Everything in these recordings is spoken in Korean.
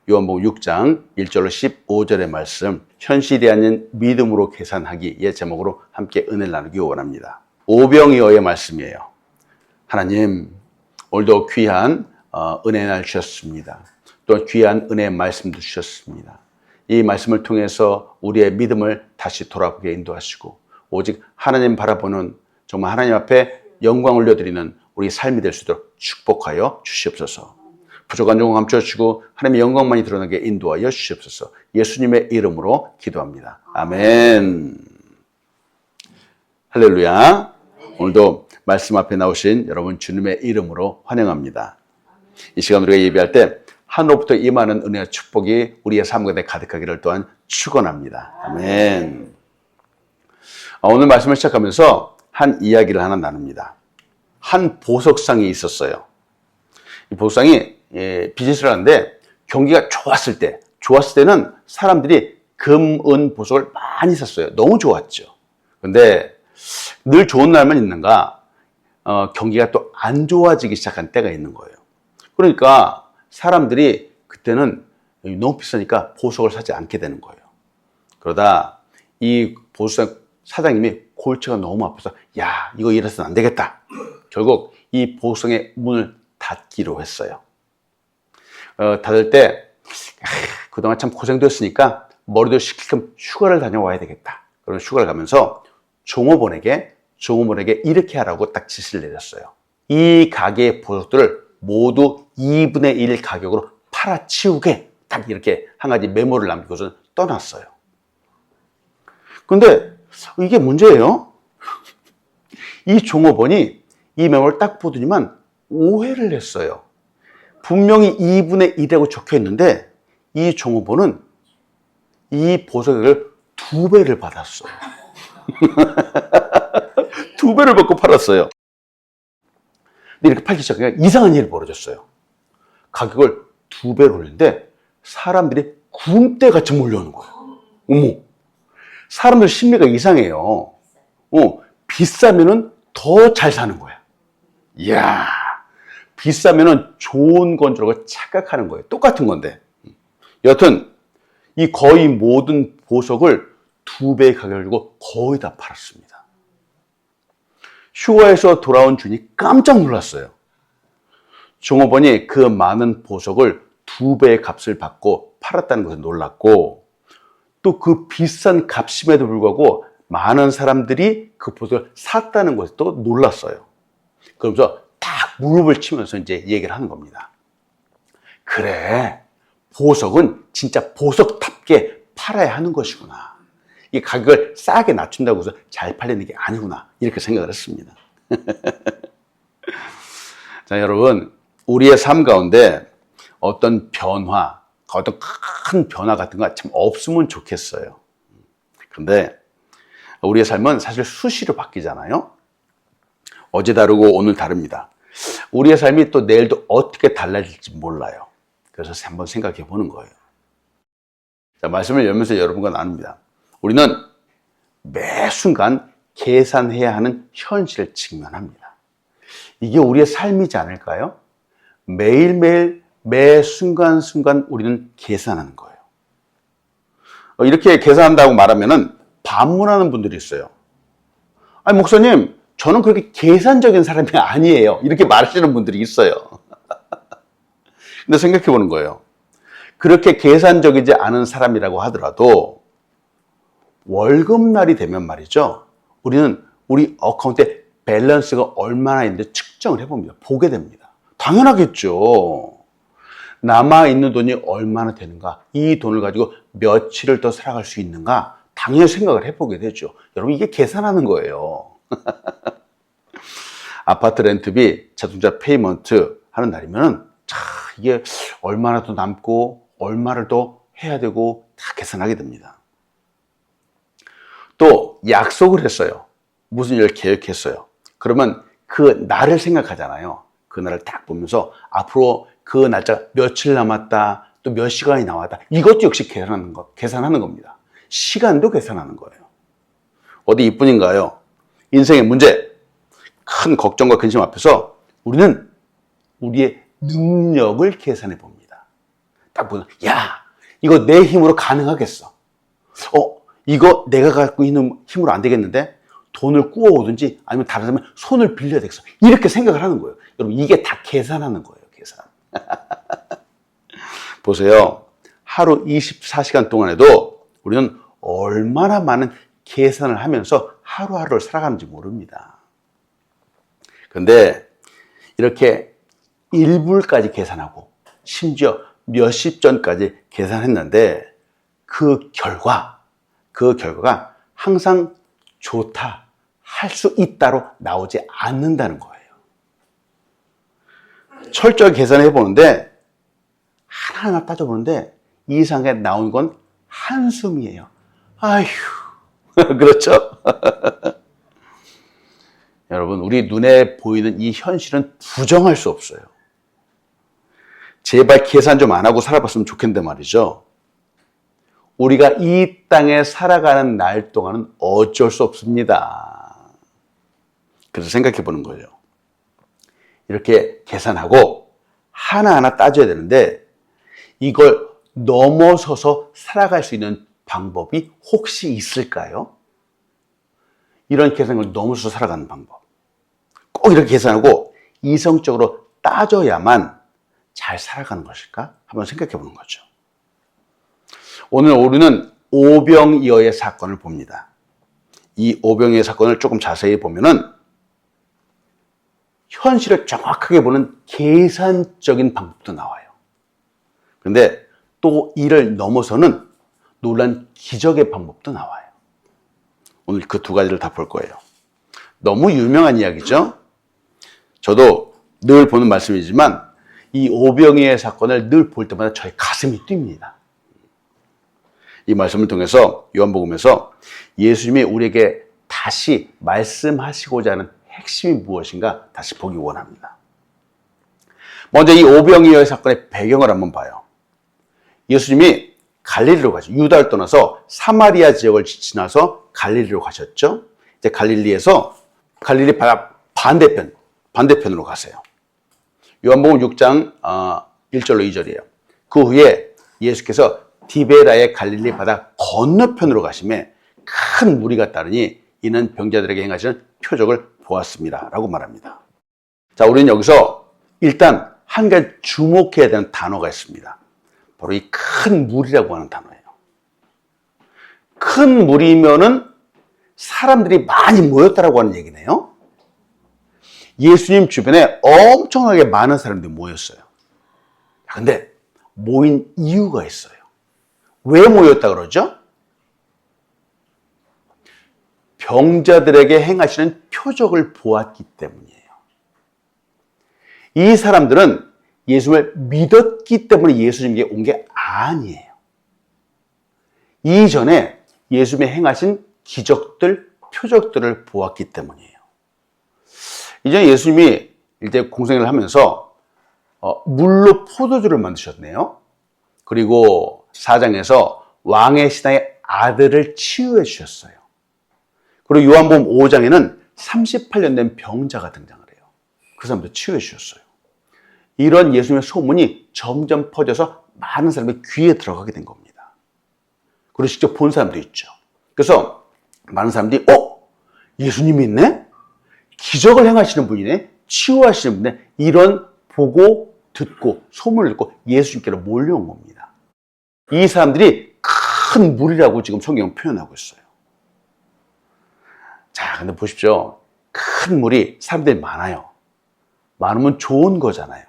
요한복음 6장 1절로 15절의 말씀, 현실이 아닌 믿음으로 계산하기의 제목으로 함께 은혜를 나누기 원합니다. 오병이어의 말씀이에요. 하나님, 오늘도 귀한 은혜의 날 주셨습니다. 또 귀한 은혜의 말씀도 주셨습니다. 이 말씀을 통해서 우리의 믿음을 다시 돌아보게 인도하시고 오직 하나님 바라보는, 정말 하나님 앞에 영광 올려드리는 우리 삶이 될 수 있도록 축복하여 주시옵소서. 부족한 영광 감춰주시고 하나님의 영광만이 드러나게 인도하여 주시옵소서. 예수님의 이름으로 기도합니다. 아멘. 할렐루야. 오늘도 말씀 앞에 나오신 여러분 주님의 이름으로 환영합니다. 이 시간 우리가 예배할 때 하늘로부터 임하는 은혜와 축복이 우리의 삶 가운데 가득하기를 또한 축원합니다. 아멘. 오늘 말씀을 시작하면서 한 이야기를 하나 나눕니다. 한 보석상이 있었어요. 이 보석상이 비즈니스를 하는데 경기가 좋았을 때는 사람들이 금, 은, 보석을 많이 샀어요. 너무 좋았죠. 근데 늘 좋은 날만 있는가 경기가 또 안 좋아지기 시작한 때가 있는 거예요. 그러니까 사람들이 그때는 너무 비싸니까 보석을 사지 않게 되는 거예요. 그러다 이 보석상 사장님이 골치가 너무 아파서 야, 이거 이래서는 안 되겠다. 결국 이 보석상의 문을 닫기로 했어요. 닫을 때 그동안 참 고생됐으니까 머리도 식힐 겸 휴가를 다녀와야 되겠다. 그런 휴가를 가면서 종업원에게 이렇게 하라고 딱 지시를 내렸어요. 이 가게의 보석들을 모두 2분의 1 가격으로 팔아치우게, 딱 이렇게 한 가지 메모를 남기고서 떠났어요. 그런데 이게 문제예요. 이 종업원이 이 메모를 딱 보더니만 오해를 했어요. 분명히 2분의 1이라고 적혀 있는데 이 종업원은 이 보석을 2배를 받았어요. 2배를 받고 팔았어요. 근데 이렇게 팔기 시작하니까 이상한 일이 벌어졌어요. 가격을 2배로 올리는데 사람들이 구름대같이 몰려오는 거예요. 어머, 사람들 심리가 이상해요. 비싸면은 더 잘 사는 거야. 이야, 비싸면은 좋은 건 줄 알고 착각하는 거예요. 똑같은 건데. 여튼 이 거의 모든 보석을 2배의 가격을 주고 거의 다 팔았습니다. 휴가에서 돌아온 주인이 깜짝 놀랐어요. 종업원이 그 많은 보석을 2배의 값을 받고 팔았다는 것에 놀랐고, 또 그 비싼 값임에도 불구하고 많은 사람들이 그 보석을 샀다는 것에 또 놀랐어요. 그러면서 딱 무릎을 치면서 이제 얘기를 하는 겁니다. 그래, 보석은 진짜 보석답게 팔아야 하는 것이구나. 이 가격을 싸게 낮춘다고 해서 잘 팔리는 게 아니구나. 이렇게 생각을 했습니다. 자, 여러분, 우리의 삶 가운데 어떤 변화, 어떤 큰 변화 같은 거 참 없으면 좋겠어요. 그런데 우리의 삶은 사실 수시로 바뀌잖아요. 어제 다르고 오늘 다릅니다. 우리의 삶이 또 내일도 어떻게 달라질지 몰라요. 그래서 한번 생각해 보는 거예요. 자, 말씀을 열면서 여러분과 나눕니다. 우리는 매 순간 계산해야 하는 현실을 직면합니다. 이게 우리의 삶이지 않을까요? 매일매일 매 순간순간 우리는 계산하는 거예요. 이렇게 계산한다고 말하면은 반문하는 분들이 있어요. 아니, 목사님, 저는 그렇게 계산적인 사람이 아니에요. 이렇게 말하시는 분들이 있어요. 근데 생각해 보는 거예요. 그렇게 계산적이지 않은 사람이라고 하더라도 월급날이 되면 말이죠. 우리는 우리 어카운트에 밸런스가 얼마나 있는지 측정을 해봅니다. 보게 됩니다. 당연하겠죠. 남아있는 돈이 얼마나 되는가, 이 돈을 가지고 며칠을 더 살아갈 수 있는가, 당연히 생각을 해보게 되죠. 여러분, 이게 계산하는 거예요. 아파트 렌트비, 자동차 페이먼트 하는 날이면 이게 얼마나 더 남고 얼마를 더 해야 되고 다 계산하게 됩니다. 또 약속을 했어요. 무슨 일을 계획했어요. 그러면 그 날을 생각하잖아요. 그 날을 딱 보면서 앞으로 그 날짜가 며칠 남았다, 또 몇 시간이 남았다. 이것도 역시 계산하는 겁니다. 시간도 계산하는 거예요. 어디 이뿐인가요? 인생의 문제, 큰 걱정과 근심 앞에서 우리는 우리의 능력을 계산해 봅니다. 딱 보면, 야, 이거 내 힘으로 가능하겠어. 이거 내가 갖고 있는 힘으로 안 되겠는데? 돈을 꾸어오든지 아니면 다른 사람의 손을 빌려야 되겠어. 이렇게 생각을 하는 거예요. 여러분, 이게 다 계산하는 거예요, 계산. 보세요. 하루 24시간 동안에도 우리는 얼마나 많은 계산을 하면서 하루하루를 살아가는지 모릅니다. 그런데 이렇게 1불까지 계산하고 심지어 몇십 전까지 계산했는데 그 결과가 항상 좋다, 할 수 있다로 나오지 않는다는 거예요. 철저하게 계산해 보는데 하나하나 따져보는데 이 이상에 나온 건 한숨이에요. 아휴, 그렇죠? 여러분, 우리 눈에 보이는 이 현실은 부정할 수 없어요. 제발 계산 좀 안 하고 살아봤으면 좋겠는데 말이죠. 우리가 이 땅에 살아가는 날 동안은 어쩔 수 없습니다. 그래서 생각해 보는 거예요. 이렇게 계산하고 하나하나 따져야 되는데 이걸 넘어서서 살아갈 수 있는 방법이 혹시 있을까요? 이런 계산을 넘어서서 살아가는 방법. 꼭 이렇게 계산하고 이성적으로 따져야만 잘 살아가는 것일까? 한번 생각해 보는 거죠. 오늘 우리는 오병이어의 사건을 봅니다. 이 오병이어의 사건을 조금 자세히 보면은 현실을 정확하게 보는 계산적인 방법도 나와요. 그런데 또 이를 넘어서는 놀란 기적의 방법도 나와요. 오늘 그 두 가지를 다 볼 거예요. 너무 유명한 이야기죠? 저도 늘 보는 말씀이지만 이 오병이어의 사건을 늘 볼 때마다 저의 가슴이 뜁니다. 이 말씀을 통해서 요한복음에서 예수님이 우리에게 다시 말씀하시고자 하는 핵심이 무엇인가 다시 보기 원합니다. 먼저 이 오병이어의 사건의 배경을 한번 봐요. 예수님이 갈릴리로 가죠. 유다를 떠나서 사마리아 지역을 지나서 갈릴리로 가셨죠. 이제 갈릴리에서 갈릴리 바다 반대편으로 가세요. 요한복음 6장 1절로 2절이에요. 그 후에 예수께서 디베라의 갈릴리 바다 건너편으로 가심에 큰 무리가 따르니 이는 병자들에게 행하시는 표적을 보았습니다. 라고 말합니다. 자, 우리는 여기서 일단 한 가지 주목해야 되는 단어가 있습니다. 바로 이 큰 무리라고 하는 단어예요. 큰 무리면은 사람들이 많이 모였다라고 하는 얘기네요. 예수님 주변에 엄청나게 많은 사람들이 모였어요. 근데 모인 이유가 있어요. 왜 모였다 그러죠? 병자들에게 행하시는 표적을 보았기 때문이에요. 이 사람들은 예수님을 믿었기 때문에 예수님께 온 게 아니에요. 이전에 예수님이 행하신 기적들, 표적들을 보았기 때문이에요. 이전에 예수님이 이제 공생을 하면서 물로 포도주를 만드셨네요. 그리고 4장에서 왕의 신하의 아들을 치유해 주셨어요. 그리고 요한복음 5장에는 38년 된 병자가 등장을 해요. 그 사람도 치유해 주셨어요. 이런 예수님의 소문이 점점 퍼져서 많은 사람의 귀에 들어가게 된 겁니다. 그리고 직접 본 사람도 있죠. 그래서 많은 사람들이 예수님이 있네? 기적을 행하시는 분이네? 치유하시는 분이네? 이런 보고 듣고 소문을 듣고 예수님께로 몰려온 겁니다. 이 사람들이 큰 무리라고 지금 성경은 표현하고 있어요. 자, 근데 보십시오. 큰 무리, 사람들이 많아요. 많으면 좋은 거잖아요.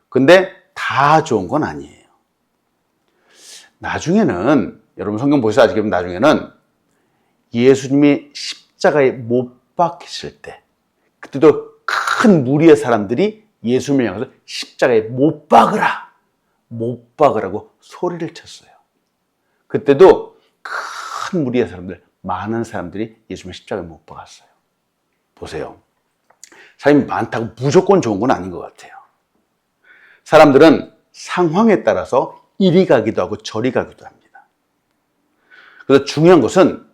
근데 다 좋은 건 아니에요. 나중에는, 여러분 성경 보세요. 아직 나중에는 예수님이 십자가에 못 박히실 때, 그때도 큰 무리의 사람들이 예수님을 향해서 십자가에 못 박으라고 소리를 쳤어요. 그때도 큰 무리의 사람들, 많은 사람들이 예수님을 십자가에 못 박았어요. 보세요. 사람이 많다고 무조건 좋은 건 아닌 것 같아요. 사람들은 상황에 따라서 이리 가기도 하고 저리 가기도 합니다. 그래서 중요한 것은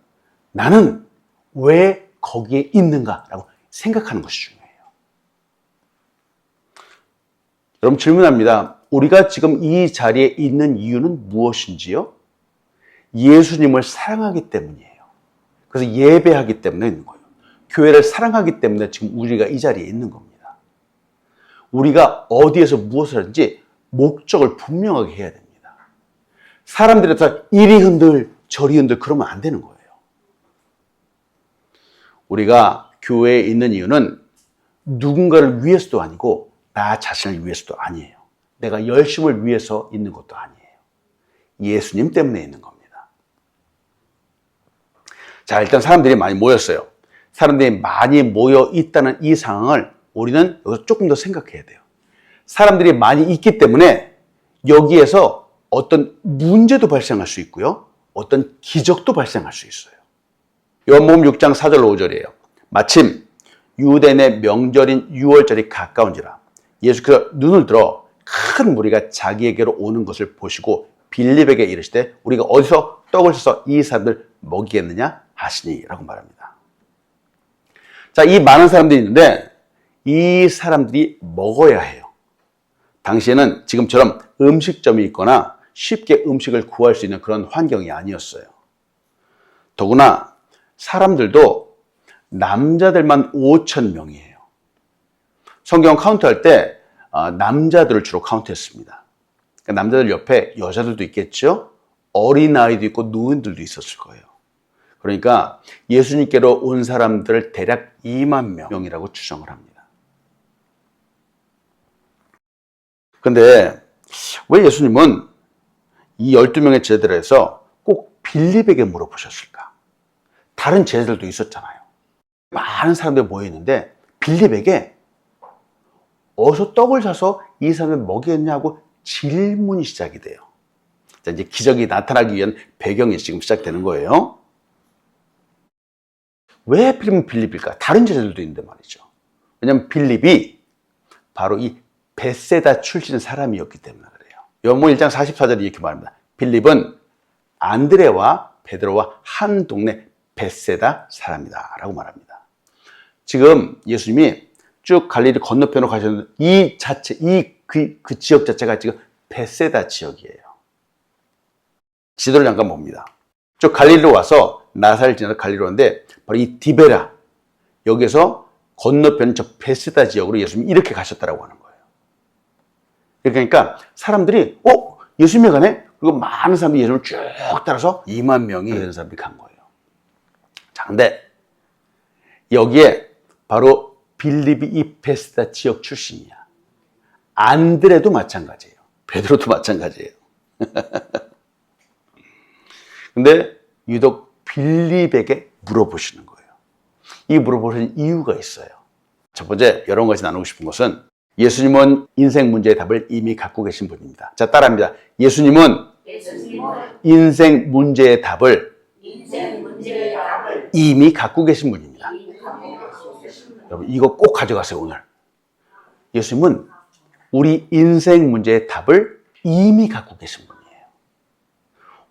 나는 왜 거기에 있는가라고 생각하는 것이 중요해요. 여러분 질문합니다. 우리가 지금 이 자리에 있는 이유는 무엇인지요? 예수님을 사랑하기 때문이에요. 그래서 예배하기 때문에 있는 거예요. 교회를 사랑하기 때문에 지금 우리가 이 자리에 있는 겁니다. 우리가 어디에서 무엇을 하든지 목적을 분명하게 해야 됩니다. 사람들이 다 이리 흔들 저리 흔들 그러면 안 되는 거예요. 우리가 교회에 있는 이유는 누군가를 위해서도 아니고 나 자신을 위해서도 아니에요. 내가 열심을 위해서 있는 것도 아니에요. 예수님 때문에 있는 겁니다. 자, 일단 사람들이 많이 모였어요. 사람들이 많이 모여 있다는 이 상황을 우리는 여기서 조금 더 생각해야 돼요. 사람들이 많이 있기 때문에 여기에서 어떤 문제도 발생할 수 있고요. 어떤 기적도 발생할 수 있어요. 요한복음 6장 4절 5절이에요. 마침 유대인의 명절인 유월절이 가까운지라 예수께서 눈을 들어 큰 무리가 자기에게로 오는 것을 보시고 빌립에게 이르시되 우리가 어디서 떡을 사서 이 사람들 먹이겠느냐 하시니 라고 말합니다. 자, 이 많은 사람들이 있는데 이 사람들이 먹어야 해요. 당시에는 지금처럼 음식점이 있거나 쉽게 음식을 구할 수 있는 그런 환경이 아니었어요. 더구나 사람들도 남자들만 5,000명이에요. 성경 카운트할 때 남자들을 주로 카운트했습니다. 그러니까 남자들 옆에 여자들도 있겠죠. 어린아이도 있고 노인들도 있었을 거예요. 그러니까 예수님께로 온 사람들을 대략 2만 명이라고 추정을 합니다. 그런데 왜 예수님은 이 12명의 제자들에서 꼭 빌립에게 물어보셨을까? 다른 제자들도 있었잖아요. 많은 사람들이 모여있는데 빌립에게 어디서 떡을 사서 이 사람을 먹이겠냐고 질문이 시작이 돼요. 자, 이제 기적이 나타나기 위한 배경이 지금 시작되는 거예요. 왜 하필이면 빌립일까? 다른 제자들도 있는데 말이죠. 왜냐하면 빌립이 바로 이 벳세다 출신 사람이었기 때문에 그래요. 요한복음 1장 44절에 이렇게 말합니다. 빌립은 안드레와 베드로와 한 동네 벳세다 사람이다 라고 말합니다. 지금 예수님이 쭉 갈릴리 건너편으로 가셨는데 이 자체, 그 지역 자체가 지금 벳세다 지역이에요. 지도를 잠깐 봅니다. 쭉 갈릴리로 와서 나사를 지나서 갈릴리로 왔는데 바로 이 디베라 여기서 건너편 저 벳세다 지역으로 예수님이 이렇게 가셨다라고 하는 거예요. 그러니까 사람들이 예수님이 가네? 그리고 많은 사람들이 예수님을 쭉 따라서 2만 명이 되는 사람들이 간 거예요. 자, 근데 여기에 바로 빌립이 이 벳세다 지역 출신이야. 안드레도 마찬가지예요. 베드로도 마찬가지예요. 근데 유독 빌립에게 물어보시는 거예요. 이 물어보시는 이유가 있어요. 첫 번째, 여러 가지 나누고 싶은 것은 예수님은 인생 문제의 답을 이미 갖고 계신 분입니다. 자, 따라합니다. 예수님은 인생 문제의 답을 이미 갖고 계신 분입니다. 여러분, 이거 꼭 가져가세요, 오늘. 예수님은 우리 인생 문제의 답을 이미 갖고 계신 분이에요.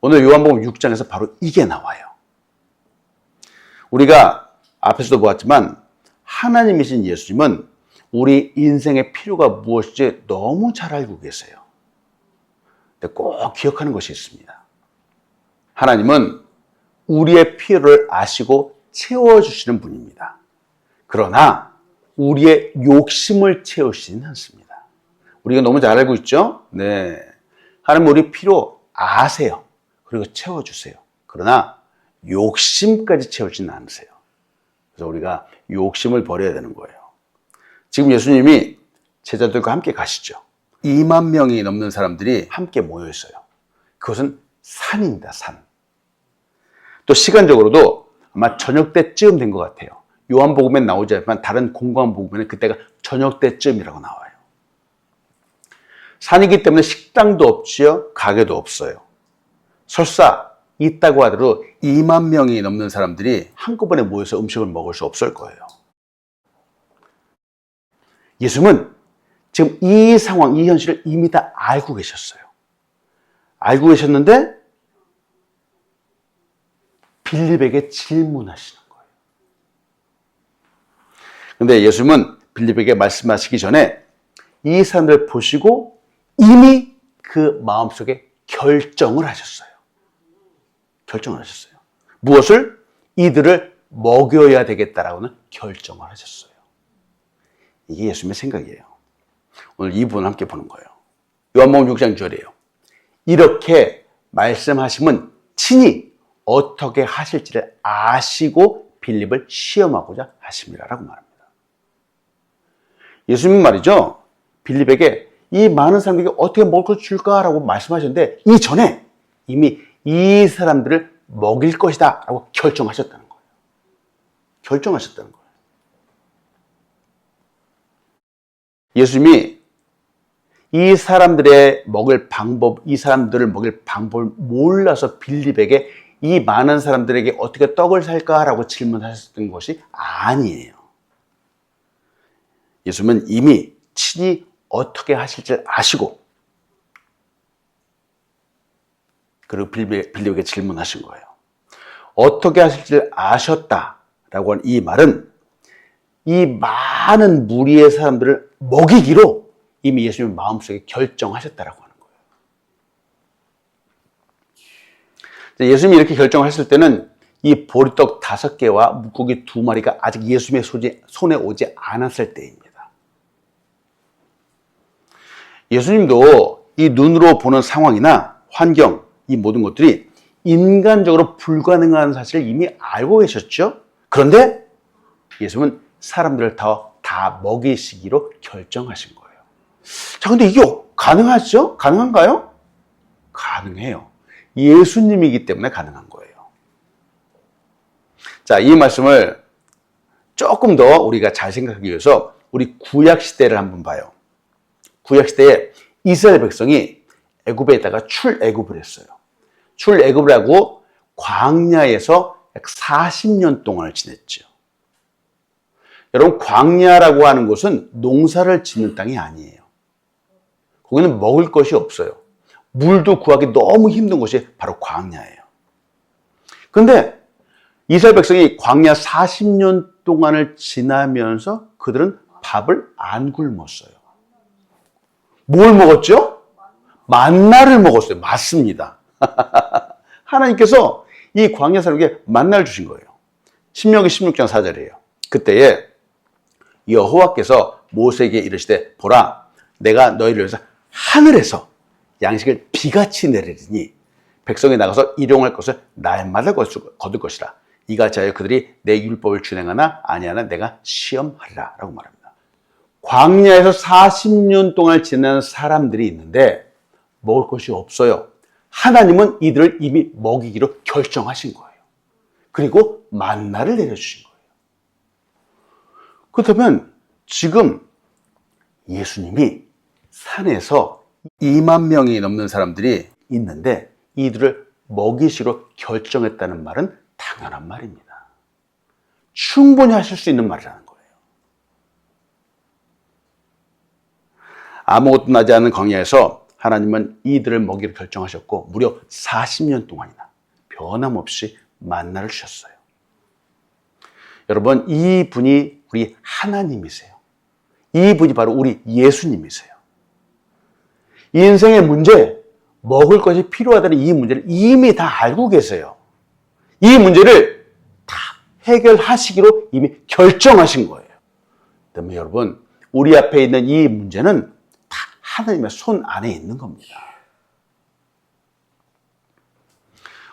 오늘 요한복음 6장에서 바로 이게 나와요. 우리가 앞에서도 보았지만 하나님이신 예수님은 우리 인생의 필요가 무엇인지 너무 잘 알고 계세요. 근데 꼭 기억하는 것이 있습니다. 하나님은 우리의 필요를 아시고 채워주시는 분입니다. 그러나 우리의 욕심을 채우시지는 않습니다. 우리가 너무 잘 알고 있죠? 네. 하나님 우리 필요 아세요. 그리고 채워주세요. 그러나 욕심까지 채우지는 않으세요. 그래서 우리가 욕심을 버려야 되는 거예요. 지금 예수님이 제자들과 함께 가시죠. 2만 명이 넘는 사람들이 함께 모여 있어요. 그것은 산입니다, 산. 또 시간적으로도 아마 저녁 때쯤 된 것 같아요. 요한복음엔 나오지 않지만 다른 공관복음에는 그때가 저녁 때쯤이라고 나와요. 산이기 때문에 식당도 없지요, 가게도 없어요. 설사 있다고 하더라도 2만 명이 넘는 사람들이 한꺼번에 모여서 음식을 먹을 수 없을 거예요. 예수님은 지금 이 상황, 이 현실을 이미 다 알고 계셨어요. 알고 계셨는데 빌립에게 질문하시는 거예요. 그런데 예수님은 빌립에게 말씀하시기 전에 이 사람들을 보시고 이미 그 마음속에 결정을 하셨어요. 결정을 하셨어요. 무엇을? 이들을 먹여야 되겠다라고는 결정을 하셨어요. 이게 예수님의 생각이에요. 오늘 이 부분을 함께 보는 거예요. 요한복음 6장 6절이에요. 이렇게 말씀하심은 친히 어떻게 하실지를 아시고 빌립을 시험하고자 하심이라고 말합니다. 예수님 말이죠. 빌립에게 이 많은 사람들에게 어떻게 먹을 걸 줄까라고 말씀하셨는데 이전에 이미 이 사람들을 먹일 것이다 라고 결정하셨다는 거예요. 결정하셨다는 거예요. 예수님이 이 사람들의 먹을 방법, 이 사람들을 먹일 방법을 몰라서 빌립에게 이 많은 사람들에게 어떻게 떡을 살까라고 질문하셨던 것이 아니에요. 예수님은 이미 친히 어떻게 하실지 아시고 그리고 빌립에게 질문하신 거예요. 어떻게 하실지 아셨다라고 한 이 말은 이 많은 무리의 사람들을 먹이기로 이미 예수님 마음속에 결정하셨다라고 하는 거예요. 예수님이 이렇게 결정하실 때는 이 보리떡 5개와 물고기 2마리가 아직 예수님의 손에 오지 않았을 때입니다. 예수님도 이 눈으로 보는 상황이나 환경, 이 모든 것들이 인간적으로 불가능한 사실을 이미 알고 계셨죠? 그런데 예수님은 사람들을 다 먹이시기로 결정하신 거예요. 자, 근데 이게 가능하죠? 가능한가요? 가능해요. 예수님이기 때문에 가능한 거예요. 자, 이 말씀을 조금 더 우리가 잘 생각하기 위해서 우리 구약시대를 한번 봐요. 구약시대에 이스라엘 백성이 애굽에다가 출애굽을 했어요. 출애굽을 하고 광야에서 약 40년 동안을 지냈죠. 여러분, 광야라고 하는 곳은 농사를 짓는 땅이 아니에요. 거기는 먹을 것이 없어요. 물도 구하기 너무 힘든 곳이 바로 광야예요. 그런데 이스라엘 백성이 광야 40년 동안을 지나면서 그들은 밥을 안 굶었어요. 뭘 먹었죠? 만나를 먹었어요. 맞습니다. 하나님께서 이 광야 사람에게 만나를 주신 거예요. 신명기 16장 4절이에요. 그때에 여호와께서 모세에게 이르시되 보라, 내가 너희를 위해서 하늘에서 양식을 비같이 내리리니 백성이 나가서 일용할 것을 날마다 거둘 것이라. 이같이 하여 그들이 내 율법을 준행하나 아니하나 내가 시험하리라 라고 말합니다. 광야에서 40년 동안 지낸 사람들이 있는데 먹을 것이 없어요. 하나님은 이들을 이미 먹이기로 결정하신 거예요. 그리고 만나를 내려주신 거예요. 그렇다면 지금 예수님이 산에서 2만 명이 넘는 사람들이 있는데 이들을 먹이시로 결정했다는 말은 당연한 말입니다. 충분히 하실 수 있는 말이라는 거예요. 아무것도 나지 않은 광야에서 하나님은 이들을 먹이로 결정하셨고 무려 40년 동안이나 변함없이 만나를 주셨어요. 여러분, 이 분이 우리 하나님이세요. 이 분이 바로 우리 예수님이세요. 이 인생의 문제, 먹을 것이 필요하다는 이 문제를 이미 다 알고 계세요. 이 문제를 다 해결하시기로 이미 결정하신 거예요. 그러면 여러분, 우리 앞에 있는 이 문제는 다 하나님의 손 안에 있는 겁니다.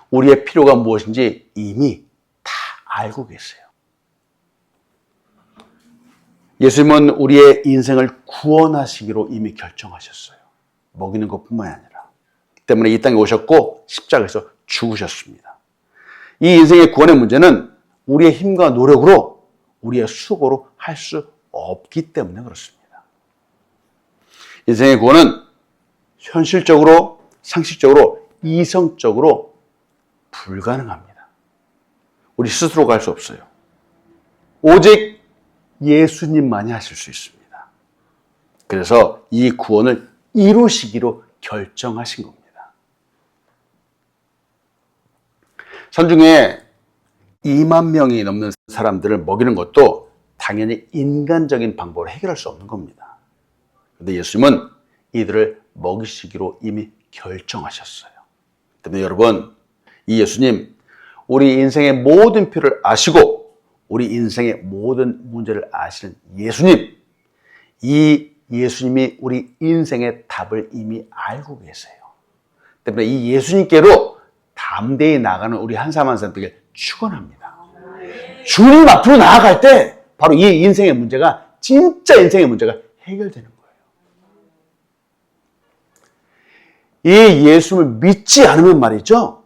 우리의 필요가 무엇인지 이미 다 알고 계세요. 예수님은 우리의 인생을 구원하시기로 이미 결정하셨어요. 먹이는 것뿐만이 아니라. 때문에 이 땅에 오셨고 십자가에서 죽으셨습니다. 이 인생의 구원의 문제는 우리의 힘과 노력으로, 우리의 수고로 할 수 없기 때문에 그렇습니다. 인생의 구원은 현실적으로, 상식적으로, 이성적으로 불가능합니다. 우리 스스로가 할 수 없어요. 오직 예수님만이 하실 수 있습니다. 그래서 이 구원을 이루시기로 결정하신 겁니다. 산중에 2만 명이 넘는 사람들을 먹이는 것도 당연히 인간적인 방법으로 해결할 수 없는 겁니다. 그런데 예수님은 이들을 먹이시기로 이미 결정하셨어요. 때문에 여러분, 이 예수님, 우리 인생의 모든 필요를 아시고 우리 인생의 모든 문제를 아시는 예수님, 이 예수님이 우리 인생의 답을 이미 알고 계세요. 때문에 이 예수님께로 담대히 나가는 우리 한 사람 한 사람 되길 축원합니다. 주님 앞으로 나아갈 때 바로 이 인생의 문제가, 진짜 인생의 문제가 해결되는 거예요. 이 예수를 믿지 않으면 말이죠,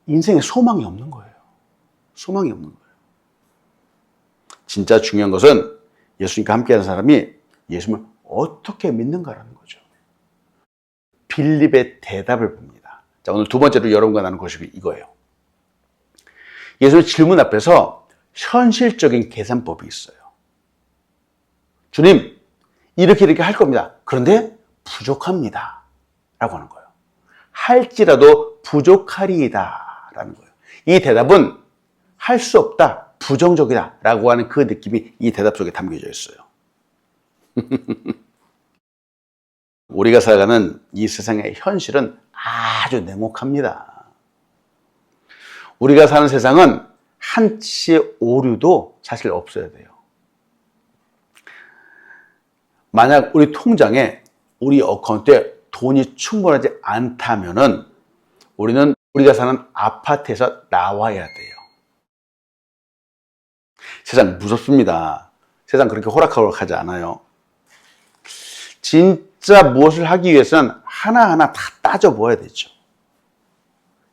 인생에 소망이 없는 거예요. 소망이 없는 거예요. 진짜 중요한 것은 예수님과 함께하는 사람이 예수님을 어떻게 믿는가라는 거죠. 빌립의 대답을 봅니다. 자, 오늘 두 번째로 여러분과 나눈 것이 이거예요. 예수님 질문 앞에서 현실적인 계산법이 있어요. 주님, 이렇게 할 겁니다. 그런데 부족합니다. 라고 하는 거예요. 할지라도 부족하리이다. 라는 거예요. 이 대답은 할 수 없다, 부정적이다 라고 하는 그 느낌이 이 대답 속에 담겨져 있어요. 우리가 살아가는 이 세상의 현실은 아주 냉혹합니다. 우리가 사는 세상은 한치의 오류도 사실 없어야 돼요. 만약 우리 통장에, 우리 어카운트에 돈이 충분하지 않다면은 우리는 우리가 사는 아파트에서 나와야 돼요. 세상 무섭습니다. 세상 그렇게 호락호락하지 않아요. 진짜 무엇을 하기 위해서는 하나하나 다 따져보아야 되죠.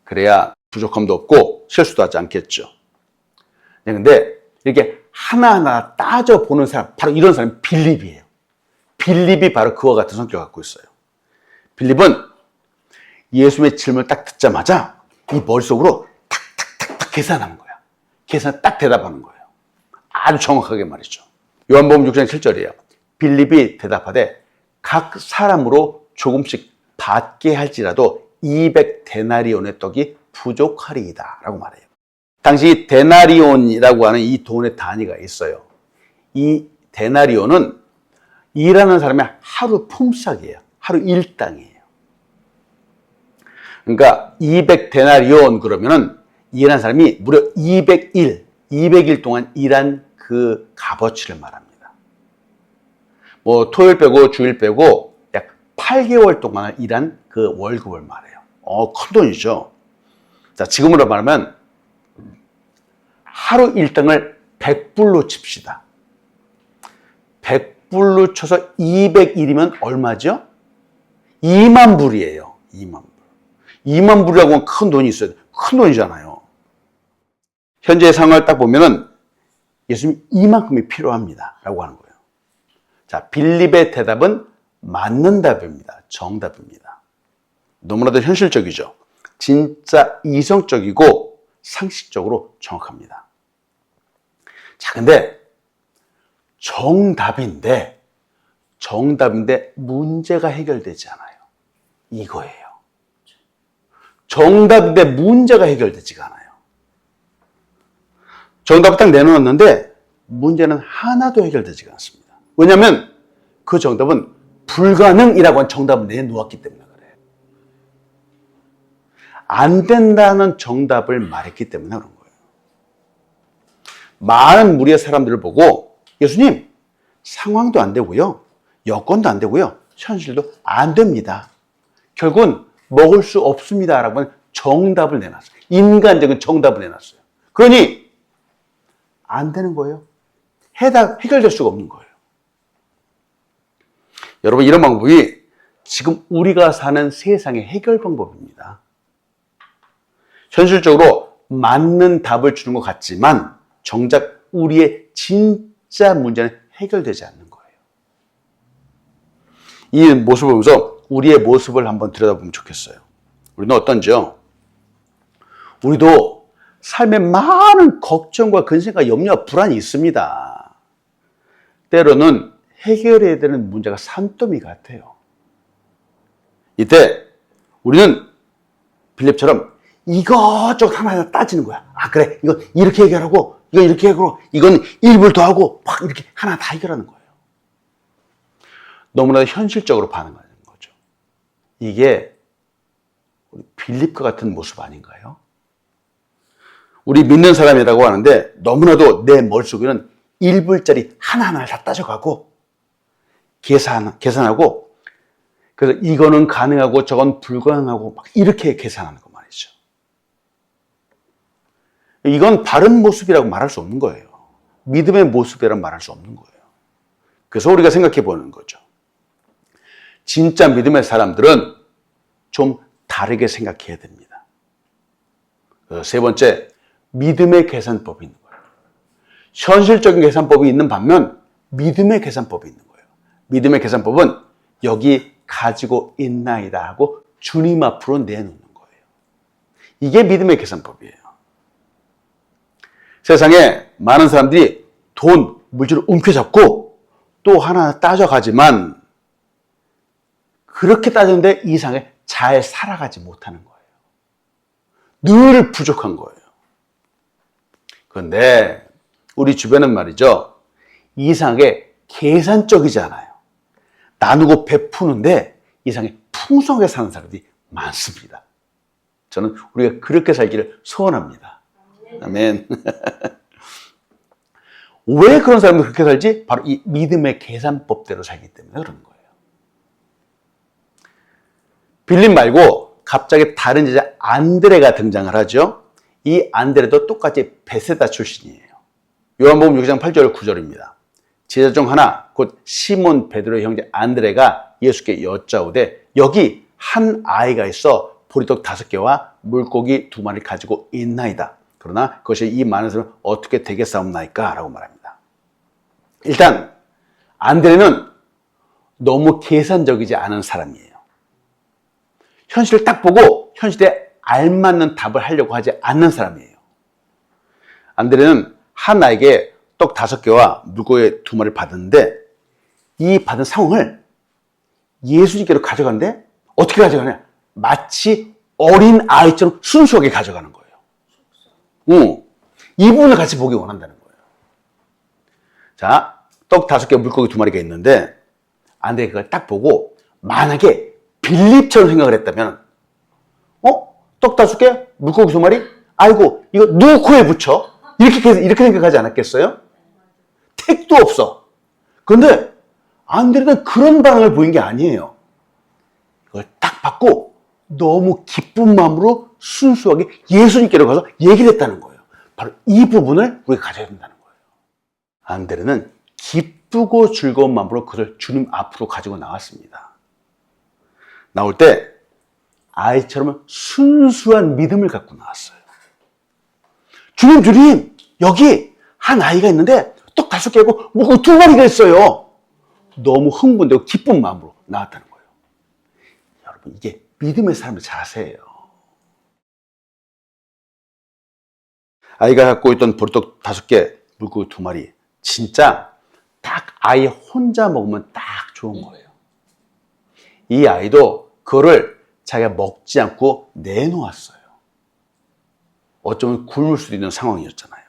그래야 부족함도 없고 실수도 하지 않겠죠. 근데 이렇게 하나하나 따져보는 사람, 바로 이런 사람이 빌립이에요. 빌립이 바로 그와 같은 성격을 갖고 있어요. 빌립은 예수님의 질문을 딱 듣자마자 이 머릿속으로 탁탁탁탁 계산하는 거야. 계산 딱 대답하는 거예요. 아주 정확하게 말이죠. 요한복음 6장 7절이에요. 빌립이 대답하되 각 사람으로 조금씩 받게 할지라도 200데나리온의 떡이 부족하리이다 라고 말해요. 당시 데나리온이라고 하는 이 돈의 단위가 있어요. 이 데나리온은 일하는 사람의 하루 품삯이에요. 하루 일당이에요. 그러니까 200데나리온 그러면은 일하는 사람이 무려 200일 동안 일한 그 값어치를 말합니다. 뭐 토요일 빼고 주일 빼고 약 8개월 동안 일한 그 월급을 말해요. 큰 돈이죠. 자, 지금으로 말하면 하루 일당을 100불로 칩시다. 100불로 쳐서 200일이면 얼마죠? 2만 불이에요. 2만 불. 2만 불이라고 하면 큰 돈이 있어요. 큰 돈이잖아요. 현재 상황을 딱 보면은 예수님이 이만큼이 필요합니다. 라고 하는 거예요. 자, 빌립의 대답은 맞는 답입니다. 정답입니다. 너무나도 현실적이죠. 진짜 이성적이고 상식적으로 정확합니다. 자, 근데 정답인데 문제가 해결되지 않아요. 이거예요. 정답인데 문제가 해결되지가 않아요. 정답을 딱 내놓았는데 문제는 하나도 해결되지가 않습니다. 왜냐하면 그 정답은 불가능이라고 한 정답을 내놓았기 때문에 그래요. 안 된다는 정답을 말했기 때문에 그런 거예요. 많은 무리의 사람들을 보고 예수님, 상황도 안 되고요, 여건도 안 되고요, 현실도 안 됩니다. 결국은 먹을 수 없습니다 라고 하는 정답을 내놨어요. 인간적인 정답을 내놨어요. 그러니 안 되는 거예요. 해결될 수가 없는 거예요. 여러분, 이런 방법이 지금 우리가 사는 세상의 해결 방법입니다. 현실적으로 맞는 답을 주는 것 같지만 정작 우리의 진짜 문제는 해결되지 않는 거예요. 이 모습을 보면서 우리의 모습을 한번 들여다보면 좋겠어요. 우리는 어떤지요? 우리도 삶에 많은 걱정과 근심과 염려와 불안이 있습니다. 때로는 해결해야 되는 문제가 산더미 같아요. 이때 우리는 빌립처럼 이것저것 하나하나 따지는 거야. 아, 그래, 이거 이렇게 해결하고, 이거 이렇게 해결하고, 이건 1불 더 하고, 막 이렇게 하나 다 해결하는 거예요. 너무나 현실적으로 반응하는 거죠. 이게 우리 빌립과 같은 모습 아닌가요? 우리 믿는 사람이라고 하는데 너무나도 내 머릿속에는 1불짜리 하나하나를 다 따져가고 계산하고 그래서 이거는 가능하고 저건 불가능하고 막 이렇게 계산하는 거 말이죠. 이건 바른 모습이라고 말할 수 없는 거예요. 믿음의 모습이라고 말할 수 없는 거예요. 그래서 우리가 생각해 보는 거죠. 진짜 믿음의 사람들은 좀 다르게 생각해야 됩니다. 세 번째, 믿음의 계산법이 있는 거예요. 현실적인 계산법이 있는 반면 믿음의 계산법이 있는 거예요. 믿음의 계산법은 여기 가지고 있나이다 하고 주님 앞으로 내놓는 거예요. 이게 믿음의 계산법이에요. 세상에 많은 사람들이 돈, 물질을 움켜잡고 또 하나 따져가지만 그렇게 따졌는데 이상하게 잘 살아가지 못하는 거예요. 늘 부족한 거예요. 그런데 우리 주변은 말이죠. 이상하게 계산적이지 않아요. 나누고 베푸는데 이상하게 풍성하게 사는 사람들이 많습니다. 저는 우리가 그렇게 살기를 소원합니다. 아멘. 왜 그런 사람들이 그렇게 살지? 바로 이 믿음의 계산법대로 살기 때문에 그런 거예요. 빌립 말고 갑자기 다른 제자 안드레가 등장을 하죠. 이 안드레도 똑같이 베세다 출신이에요. 요한복음 6장 8절 9절입니다. 제자 중 하나 곧 시몬 베드로의 형제 안드레가 예수께 여짜오되 여기 한 아이가 있어 보리떡 5개와 물고기 2마리 가지고 있나이다. 그러나 그것이 이 많은 사람은 어떻게 되겠사옵나이까? 라고 말합니다. 일단 안드레는 너무 계산적이지 않은 사람이에요. 현실을 딱 보고 현실에 알맞는 답을 하려고 하지 않는 사람이에요. 안드레는 한 아이에게 떡 5개와 물고기 2마리를 받았는데 이 받은 상황을 예수님께로 가져가는데 어떻게 가져가냐? 마치 어린 아이처럼 순수하게 가져가는 거예요. 이 부분을 같이 보기 원한다는 거예요. 자, 떡 5개, 물고기 2마리가 있는데 안드레가 그걸 딱 보고 만약에 빌립처럼 생각을 했다면 떡 5개, 물고기 2마리? 아이고, 이거 누구 코에 붙여? 이렇게 생각하지 않았겠어요? 택도 없어. 그런데 안드레는 그런 반응을 보인 게 아니에요. 이걸 딱 받고 너무 기쁜 마음으로 순수하게 예수님께로 가서 얘기를 했다는 거예요. 바로 이 부분을 우리가 가져야 된다는 거예요. 안드레는 기쁘고 즐거운 마음으로 그를 주님 앞으로 가지고 나왔습니다. 나올 때 아이처럼 순수한 믿음을 갖고 나왔어요. 주님, 여기 한 아이가 있는데 떡 5개고 물고기 2마리가 있어요. 너무 흥분되고 기쁜 마음으로 나왔다는 거예요. 여러분, 이게 믿음의 사람의 자세예요. 아이가 갖고 있던 보리떡 5개, 물고기 2마리. 진짜 딱 아이 혼자 먹으면 딱 좋은 거예요. 이 아이도 그거를 자기가 먹지 않고 내놓았어요. 어쩌면 굶을 수도 있는 상황이었잖아요.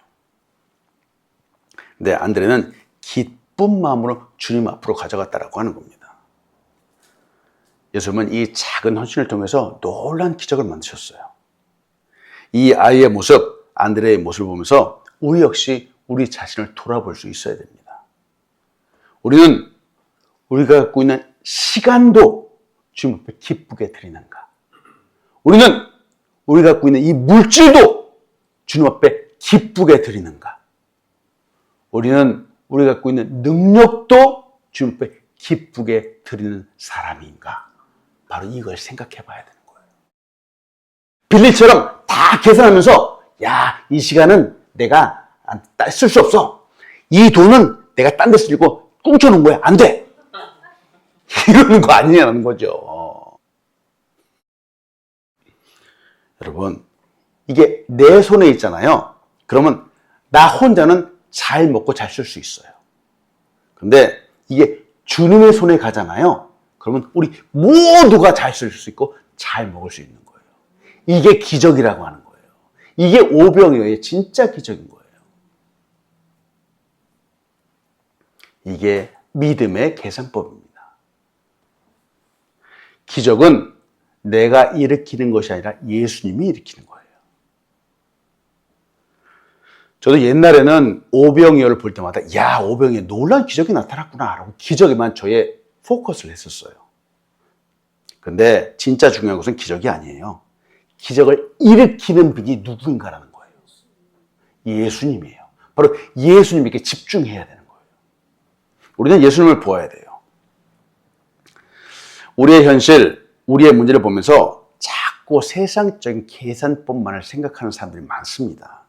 근데 안드레는 기쁜 마음으로 주님 앞으로 가져갔다라고 하는 겁니다. 예수님은 이 작은 헌신을 통해서 놀라운 기적을 만드셨어요. 이 아이의 모습, 안드레의 모습을 보면서 우리 역시 우리 자신을 돌아볼 수 있어야 됩니다. 우리는 우리가 갖고 있는 시간도 주님 앞에 기쁘게 드리는가? 우리는 우리가 갖고 있는 이 물질도 주님 앞에 기쁘게 드리는가? 우리는 우리가 갖고 있는 능력도 주님 앞에 기쁘게 드리는 사람인가? 바로 이걸 생각해 봐야 되는 거예요. 빌립처럼 다 계산하면서 이 시간은 내가 쓸 수 없어. 이 돈은 내가 딴 데 쓰려고 꽁쳐놓은 거야. 안 돼. 이러는 거 아니냐는 거죠. 여러분, 이게 내 손에 있잖아요. 그러면 나 혼자는 잘 먹고 잘 쓸 수 있어요. 근데 이게 주님의 손에 가잖아요. 그러면 우리 모두가 잘 쓸 수 있고 잘 먹을 수 있는 거예요. 이게 기적이라고 하는 거예요. 이게 오병이어의 진짜 기적인 거예요. 이게 믿음의 계산법입니다. 기적은 내가 일으키는 것이 아니라 예수님이 일으키는 거예요. 저도 옛날에는 오병이어를 볼 때마다 야, 오병이어 놀라운 기적이 나타났구나 라고 기적에만 저의 포커스를 했었어요. 근데 진짜 중요한 것은 기적이 아니에요. 기적을 일으키는 분이 누구인가라는 거예요. 예수님이에요. 바로 예수님에게 집중해야 되는 거예요. 우리는 예수님을 보아야 돼요. 우리의 현실, 우리의 문제를 보면서 자꾸 세상적인 계산법만을 생각하는 사람들이 많습니다.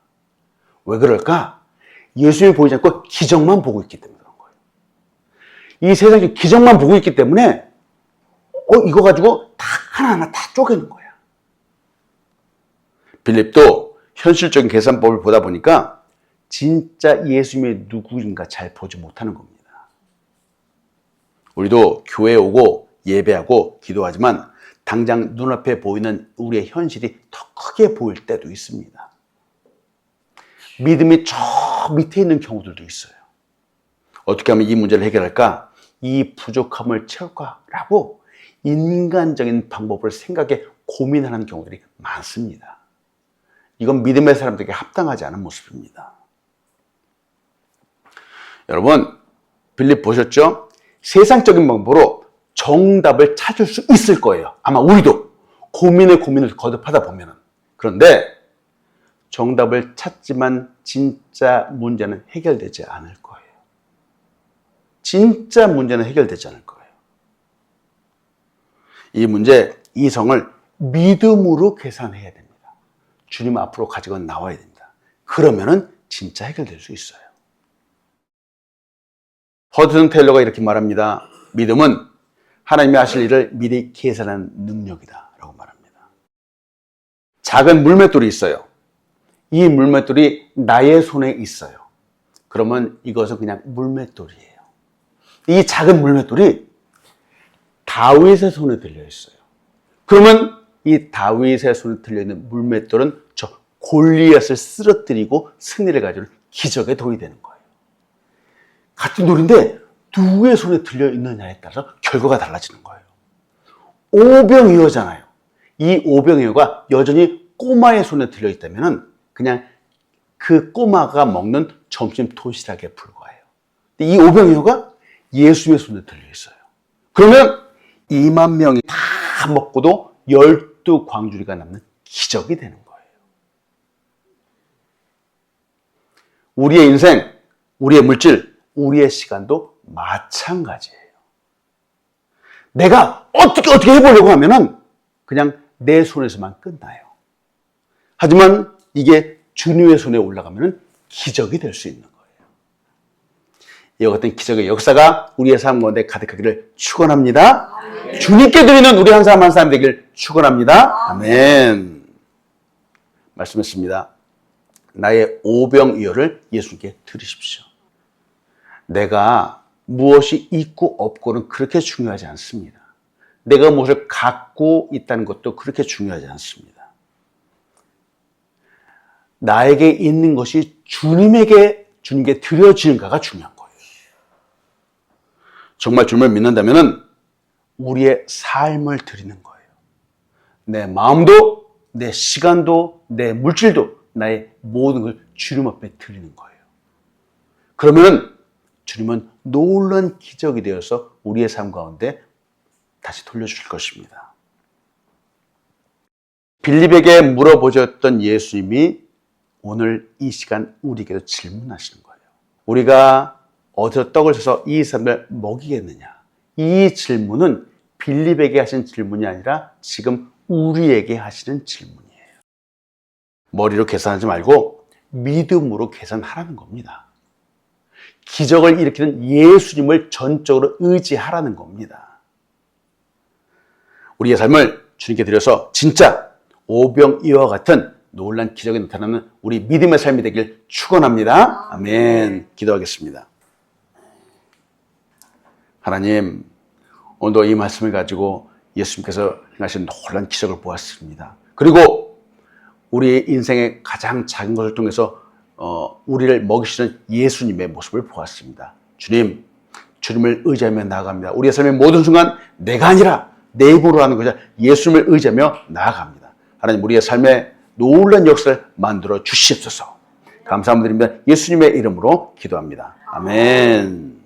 왜 그럴까? 예수님이 보이지 않고 기적만 보고 있기 때문에 그런 거예요. 이 세상에 기적만 보고 있기 때문에 이거 가지고 다 하나하나 다 쪼개는 거야. 빌립도 현실적인 계산법을 보다 보니까 진짜 예수님이 누구인가 잘 보지 못하는 겁니다. 우리도 교회에 오고 예배하고 기도하지만 당장 눈앞에 보이는 우리의 현실이 더 크게 보일 때도 있습니다. 믿음이 저 밑에 있는 경우들도 있어요. 어떻게 하면 이 문제를 해결할까? 이 부족함을 채울까라고 인간적인 방법을 생각해 고민하는 경우들이 많습니다. 이건 믿음의 사람들에게 합당하지 않은 모습입니다. 여러분, 빌립 보셨죠? 세상적인 방법으로 정답을 찾을 수 있을 거예요. 아마 우리도 고민을 거듭하다 보면은. 그런데 정답을 찾지만 진짜 문제는 해결되지 않을 거예요. 진짜 문제는 해결되지 않을 거예요. 이 문제, 이 성을 믿음으로 계산해야 됩니다. 주님 앞으로 가지고 나와야 됩니다. 그러면은 진짜 해결될 수 있어요. 허드슨 테일러가 이렇게 말합니다. 믿음은 하나님이 하실 일을 미리 계산하는 능력이다 라고 말합니다. 작은 물맷돌이 있어요. 이 물맷돌이 나의 손에 있어요. 그러면 이것은 그냥 물맷돌이에요. 이 작은 물맷돌이 다윗의 손에 들려 있어요. 그러면 이 다윗의 손에 들려 있는 물맷돌은 저 골리앗을 쓰러뜨리고 승리를 가져오는 기적의 돌이 되는 거예요. 같은 돌인데 누구의 손에 들려 있느냐에 따라서 결과가 달라지는 거예요. 오병이어잖아요. 이 오병이어가 여전히 꼬마의 손에 들려 있다면 그냥 그 꼬마가 먹는 점심 도시락에 불과해요. 이 오병이어가 예수님의 손에 들려 있어요. 그러면 2만 명이 다 먹고도 12광주리가 남는 기적이 되는 거예요. 우리의 인생, 우리의 물질, 우리의 시간도 마찬가지예요. 내가 어떻게 해보려고 하면은 그냥 내 손에서만 끝나요. 하지만 이게 주님의 손에 올라가면은 기적이 될 수 있는 거예요. 이와 같은 기적의 역사가 우리의 삶 가운데 가득하기를 축원합니다. 아멘. 주님께 드리는 우리 한 사람 한 사람 되기를 축원합니다. 아멘. 말씀했습니다. 나의 오병이어를 예수님께 드리십시오. 내가 무엇이 있고 없고는 그렇게 중요하지 않습니다. 내가 무엇을 갖고 있다는 것도 그렇게 중요하지 않습니다. 나에게 있는 것이 주님께 드려지는가가 중요한 거예요. 정말 주님을 믿는다면 우리의 삶을 드리는 거예요. 내 마음도, 내 시간도, 내 물질도, 나의 모든 걸 주님 앞에 드리는 거예요. 그러면 주님은 놀라운 기적이 되어서 우리의 삶 가운데 다시 돌려주실 것입니다. 빌립에게 물어보셨던 예수님이 오늘 이 시간 우리에게도 질문하시는 거예요. 우리가 어디서 떡을 사서 이 사람을 먹이겠느냐? 이 질문은 빌립에게 하신 질문이 아니라 지금 우리에게 하시는 질문이에요. 머리로 계산하지 말고 믿음으로 계산하라는 겁니다. 기적을 일으키는 예수님을 전적으로 의지하라는 겁니다. 우리의 삶을 주님께 드려서 진짜 오병이어와 같은 놀란 기적이 나타나는 우리 믿음의 삶이 되길 축원합니다. 아멘. 기도하겠습니다. 하나님, 오늘도 이 말씀을 가지고 예수님께서 행하신 놀란 기적을 보았습니다. 그리고 우리 인생의 가장 작은 것을 통해서 우리를 먹이시는 예수님의 모습을 보았습니다. 주님을 의지하며 나아갑니다. 우리의 삶의 모든 순간 내가 아니라 내 입으로 하는 것이 예수님을 의지하며 나아갑니다. 하나님 우리의 삶에 놀라운 역사를 만들어 주시옵소서. 감사드리며 예수님의 이름으로 기도합니다. 아멘.